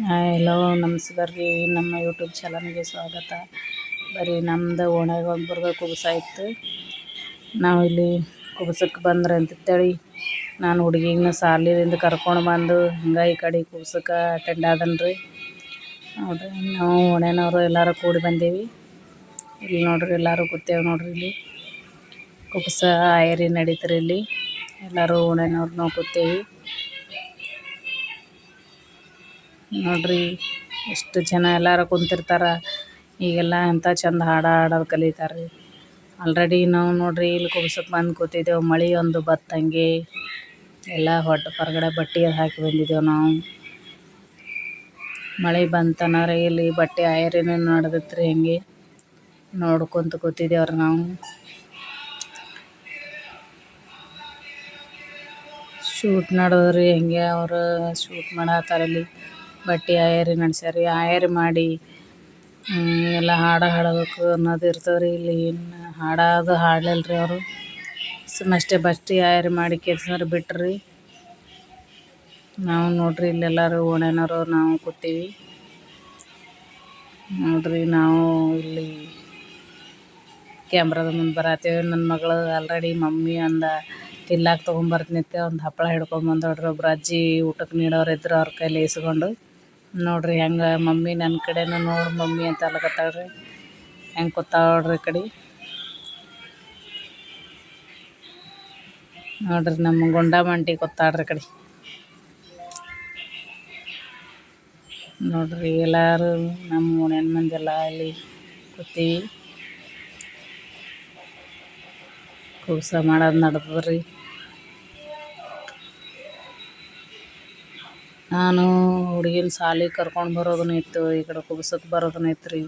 Hello ನಮಸ್ಕಾರ ರೀ. ನಮ್ಮ ಯೂಟ್ಯೂಬ್ ಚಾನಲ್ಗೆ ಸ್ವಾಗತ. ಬರೀ ನಮ್ದು ಓಣ್ಯಾಗ ಒಬ್ಬರಿಗೆ ಕುಬುಸ ಇತ್ತು. ನಾವು ಇಲ್ಲಿ ಕುಬುಸಕ್ಕೆ ಬಂದ್ರೆ ಅಂತೇಳಿ ನಾನು ಹುಡುಗಿನ ಸಾಲಿದಿಂದ ಕರ್ಕೊಂಡು ಬಂದು ಹಂಗೆ ಈ ಕಡೆ ಕುಬುಸಕ್ಕೆ ಅಟೆಂಡ್ ಆದನ್ ರೀ. ನೋಡಿರಿ ನಾವು ಓಣ್ಯಾನವರು ಎಲ್ಲರೂ ಕೂಡಿ ಬಂದೀವಿ. ಇಲ್ಲಿ ನೋಡಿರಿ ಎಲ್ಲರೂ ಕೂತೇವೆ ನೋಡಿರಿ. ಇಲ್ಲಿ ಕುಬುಸ ಆಯರಿ ನಡೀತಾರೆ. ಇಲ್ಲಿ ಎಲ್ಲರೂ ಓಣ್ಯಾನವ್ರು ನಾವು ಕೂತೇವಿ ನೋಡ್ರಿ. ಎಷ್ಟು ಜನ ಎಲ್ಲರೂ ಕುಂತಿರ್ತಾರೆ. ಈಗೆಲ್ಲ ಎಂಥ ಚಂದ ಹಾಡೋದು ಕಲಿತಾರೆ ರೀ. ಆಲ್ರೆಡಿ ನಾವು ನೋಡ್ರಿ ಇಲ್ಲಿ ಕುಬುಸಕ್ಕೆ ಬಂದು ಕೂತಿದ್ದೆವು. ಮಳೆ ಒಂದು ಬತ್ತಂಗೆ ಎಲ್ಲ ಹೊರಗಡೆ ಬಟ್ಟೆ ಹಾಕಿ ಬಂದಿದ್ದೆವು ನಾವು. ಮಳೆ ಬಂತನಾರೆ ಇಲ್ಲಿ ಬಟ್ಟೆ ಆಯರಿನ ನಡೆದತ್ರಿ. ಹೆಂಗೆ ನೋಡ್ಕೊತ ಕೂತಿದ್ದೇವ್ರಿ ನಾವು. ಶೂಟ್ ನಡೆದ್ರಿ. ಹೆಂಗೆ ಅವರು ಶೂಟ್ ಮಾಡತ್ತಾರಲ್ಲಿ. ಬಟ್ಟೆ ಆಯರಿ ನಡೆಸ್ಯಾರಿ. ಆಯರಿ ಮಾಡಿ ಎಲ್ಲ ಹಾಡಬೇಕು ಅನ್ನೋದು ಇರ್ತದೆ ರೀ. ಇಲ್ಲಿ ಏನು ಹಾಡೋದು ಹಾಡಲಿಲ್ಲ ರೀ ಅವರು. ಸುಮ್ಮಷ್ಟೇ ಬಟ್ಟೆ ಆಯರಿ ಮಾಡಿ ಕೆಲ್ಸದವ್ರು ಬಿಟ್ರಿ. ನಾವು ನೋಡ್ರಿ ಇಲ್ಲೆಲ್ಲರೂ ಓಣ್ಯಾನವರು ನಾವು ಕೂತೀವಿ ನೋಡ್ರಿ. ನಾವು ಇಲ್ಲಿ ಕ್ಯಾಮ್ರಾದ ಮುಂದೆ ಬರತ್ತೇವೆ. ನನ್ನ ಮಗಳು ಆಲ್ರೆಡಿ ಮಮ್ಮಿ ಅಂದ ತಿನ್ಲಾಕ ತೊಗೊಂಬರ್ತಿನಿತ್ತೆ. ಒಂದು ಹಪ್ಪಳ ಹಿಡ್ಕೊಂಬಂದು ನೋಡ್ರಿ. ಒಬ್ರು ಅಜ್ಜಿ ಊಟಕ್ಕೆ ನೀಡೋರು ಇದ್ರು, ಅವ್ರ ಕೈಲಿ ಇಸ್ಕೊಂಡು ನೋಡ್ರಿ ಹೆಂಗೆ ಮಮ್ಮಿ ನನ್ನ ಕಡೆನೂ ನೋಡಿ ಮಮ್ಮಿ ಅಂತ ಅಲ್ಲಕತ್ತಾಳ್ರಿ. ಹೆಂಗೆ ಕೂತಾಳ್ರಿ ಈ ಕಡೆ ನೋಡ್ರಿ. ನಮ್ಮ ಗುಂಡ ಮಂಟಿ ಕೂತಾಳ್ರಿ ಕಡೆ ನೋಡ್ರಿ. ಎಲ್ಲರೂ ನಮ್ಮ ಓಣ್ಯಾನ ಮಂದಿ ಎಲ್ಲ ಇಲ್ಲಿ ಕೂತೀವಿ. ಕುಬುಸ ಮಾಡೋದು ನಡೆದ್ರಿ. ನಾನು ಹುಡುಗಿನ ಸಾಲಿಗೆ ಕರ್ಕೊಂಡು ಬರೋದೂ ಇತ್ತು, ಈ ಕಡೆ ಕುಬುಸಕ್ಕೆ ಬರೋದೂ ಇತ್ತು ರೀ.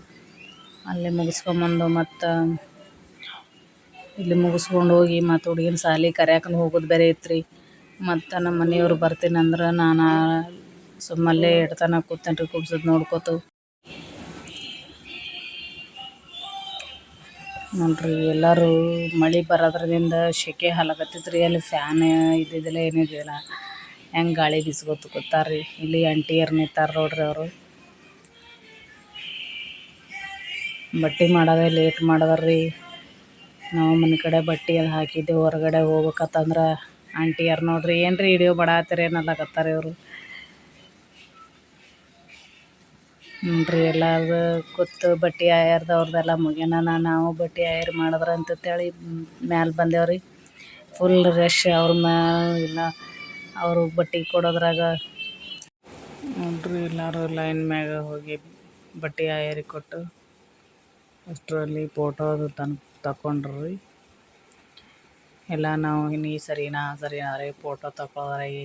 ಅಲ್ಲಿ ಮುಗಿಸ್ಕೊಂಬಂದು ಮತ್ತು ಇಲ್ಲಿ ಮುಗಿಸ್ಕೊಂಡು ಹೋಗಿ ಮತ್ತು ಹುಡುಗಿನ ಸಾಲಿಗೆ ಕರ್ಯಾಕನು ಹೋಗೋದು ಬೇರೆ ಇತ್ತು ರೀ. ಮತ್ತು ನಮ್ಮ ಮನೆಯವ್ರು ಬರ್ತೀನಿ ಅಂದ್ರೆ ನಾನು ಸುಮ್ಮಲ್ಲೇ ಇಡ್ತಾನ ಕೂತೇನೆ ರೀ ಕುಬುಸದ ನೋಡ್ಕೊತು ನೋಡ್ರಿ. ಎಲ್ಲರೂ ಮಳೆ ಬರೋದ್ರದಿಂದ ಸೆಕೆ ಹಾಲಾಕತ್ತಿತ್ತು ರೀ. ಅಲ್ಲಿ ಫ್ಯಾನ್ ಇದ್ದಿದ್ದಿಲ್ಲ ಏನಿದ್ದಿಲ್ಲ. ಹೆಂಗೆ ಗಾಳಿ ಬೀಸ್ಕೊತ ಕೂತಾರೆ ರೀ. ಇಲ್ಲಿ ಆಂಟಿಯರು ನಿಂತಾರೆ ನೋಡ್ರಿ. ಅವರು ಬಟ್ಟೆ ಮಾಡೋದೇ ಲೇಟ್ ಮಾಡಿದಾರ್ರಿ. ನಾವು ಮನೆ ಕಡೆ ಬಟ್ಟೆ ಅದು ಹಾಕಿದ್ದೆವು. ಹೊರಗಡೆ ಹೋಗ್ಬೇಕತ್ತಂದ್ರೆ ಆಂಟಿಯರು ನೋಡ್ರಿ ಏನು ರೀ ವಿಡಿಯೋ ಮಾಡಾತ್ತೀರಿ ಏನಲ್ಲಕತ್ತಾರೆ ಇವರು ನೋಡ್ರಿ. ಎಲ್ಲದು ಕೂತು ಬಟ್ಟೆ ಆಯರ್ದವ್ರದ್ದೆಲ್ಲ ಮುಗ್ಯಾನ. ನಾವು ಬಟ್ಟೆ ಆಯರ್ ಮಾಡಿದ್ರೆ ಅಂತೇಳಿ ಮ್ಯಾಲೆ ಬಂದೇವ್ರಿ. ಫುಲ್ ರಶ್ ಅವ್ರ ಇಲ್ಲ ಅವರು ಬಟ್ಟೆ ಕೊಡೋದ್ರಾಗ ನೋಡ್ರಿ. ಎಲ್ಲರೂ ಲೈನ್ ಮ್ಯಾಗ ಹೋಗಿ ಬಟ್ಟೆ ಆಯರಿ ಕೊಟ್ಟು ಅಷ್ಟರಲ್ಲಿ ಫೋಟೋ ಅದು ತಗೊಂಡ್ರಿ. ಎಲ್ಲ ನಾವು ನೀ ಸರಿನಾ ಸರಿನಾರೆ ಫೋಟೋ ತಗೊಳೋದ್ರಾಗ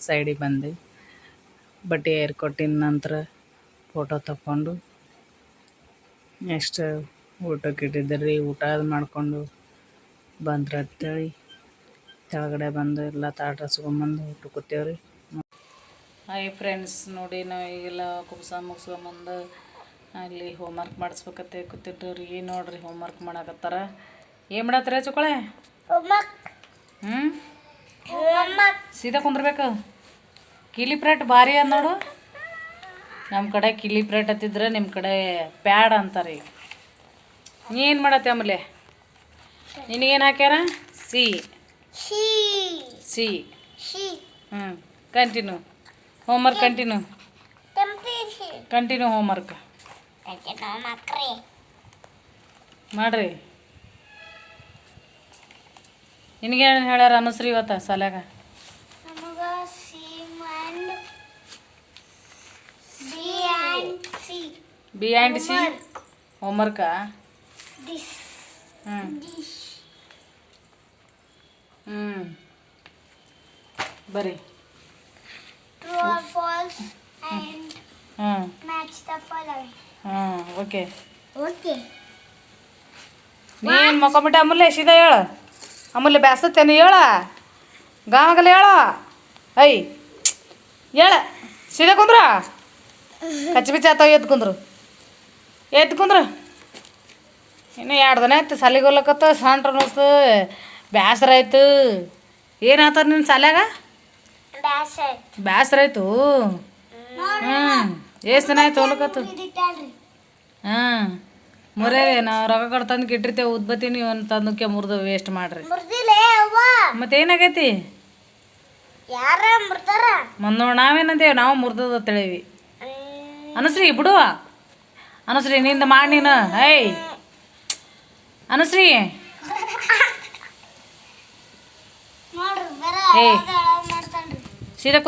ಸೈಡಿಗೆ ಬಂದು ಬಟ್ಟೆ ಆಯರಿ ಕೊಟ್ಟಿದ ನಂತರ ಫೋಟೋ ತಗೊಂಡು ನೆಕ್ಸ್ಟ್ ಊಟಕ್ಕೆ ಇಟ್ಟಿದ್ದರಿ. ಊಟ ಅದು ಮಾಡಿಕೊಂಡು ಬಂದ್ರೆ ಅಂತೇಳಿ ಕೆಳಗಡೆ ಬಂದು ಎಲ್ಲ ತಾಟ ಹಸ್ಕೊಂಬಂದು ಊಟ ಕೂತೇವ್ರಿ. ಹಾಯ್ ಫ್ರೆಂಡ್ಸ್, ನೋಡಿ ನಾವು ಈಗೆಲ್ಲ ಕುಬುಸ ಮುಗಿಸ್ಕೊಂಬಂದು ಅಲ್ಲಿ ಹೋಮ್ವರ್ಕ್ ಮಾಡಿಸ್ಬೇಕತ್ತೆ ಕೂತಿಟ್ಟವ್ರಿ. ನೋಡ್ರಿ ಹೋಮ್ವರ್ಕ್ ಮಾಡಾಕತ್ತಾರ. ಏನು ಮಾಡತ್ತರ ಚುಕ್ಕಳೆ? ಸೀದಾ ಕುಂದ್ರಬೇಕು. ಕಿಲಿ ಪ್ರೇಟ್ ಭಾರಿ ಅದ ನೋಡು. ನಮ್ಮ ಕಡೆ ಕಿಲಿ ಪ್ರೇಟ್ ಹತ್ತಿದ್ರೆ ನಿಮ್ಮ ಕಡೆ ಪ್ಯಾಡ್ ಅಂತಾರೆ. ಈಗ ನೀ ಏನು ಮಾಡತ್ತೆ ಆಮೇಲೆ? ನಿನಗೇನು ಹಾಕ್ಯಾರ? C C continue homework. Continue homework ಮಾಡ್ರಿ. ನಿನಗೇನು ಹೇಳ್ಯಾರ ಅನುಶ್ರೀ ಇವತ್ತು ಸಾಲ್ಯಾಗ? ಬಿ ಆ್ಯಂಡ್ ಸಿ ಹೋಮ್ವರ್ಕಾ? ಬರ್ರಿ. ಓಕೆ. ನೀನು ಮಕ್ಕೊಂಬಿಟ್ಟೆ ಅಮೂಲ್ಯ? ಸೀದಾ ಹೇಳು ಅಮೂಲ್ಯ. ಬ್ಯಾಸತ್ತೇನು ಹೇಳ? ಗಾಮಗಲ್ಲ ಹೇಳ. ಐ ಹೇಳ. ಸೀದಾ ಕುಂದ್ರ. ಕಚ್ಚಿ ಬಿಚ್ಚ ಆತಾವ. ಎದ್ದು ಕುಂದ್ರು. ಇನ್ನು 2 ದಿನ ಆಯ್ತು ಸಾಲಿಗೆ ಹೋಗ್ಲಕತ್ತ. ಸಂಟ್ರ ಅನ್ನಿಸ್ತು, ಬ್ಯಾಸರ ಆಯ್ತು. ಏನಾತಾರ ನಿನ್ನ ಸಾಲ್ಯಾಗ? ಬ್ಯಾಸರ ಆಯ್ತು. ಎಷ್ಟು ದಿನ ಆಯ್ತು ಹೋಲಕತ್ತು ಹಾಂ ಮುರೇ ನಾವು ರೊಕ್ಕ ಕೊಟ್ಟು ತಂದು ಇಟ್ಟಿರ್ತೇವೆ ಉದ್ಬತ್ತಿ ನೀವು ತಂದಕ್ಕೆ ಮುರಿದು ವೇಸ್ಟ್ ಮಾಡ್ರಿ ಮತ್ತೇನಾಗೈತಿ ಮತ್ತು ನೋಡಿ ನಾವೇನಂತೇವೆ ನಾವು ಮುರಿದದ ತಿಳಿವಿ ಅನಸ್ರಿ ಬಿಡುವ ಅನಸ್ರಿ ನಿಂದ ಮಾಡಿ ನೀನು ಏಯ್ ಅನಸ್ರಿ ಏಯ್ ಸೀದಾ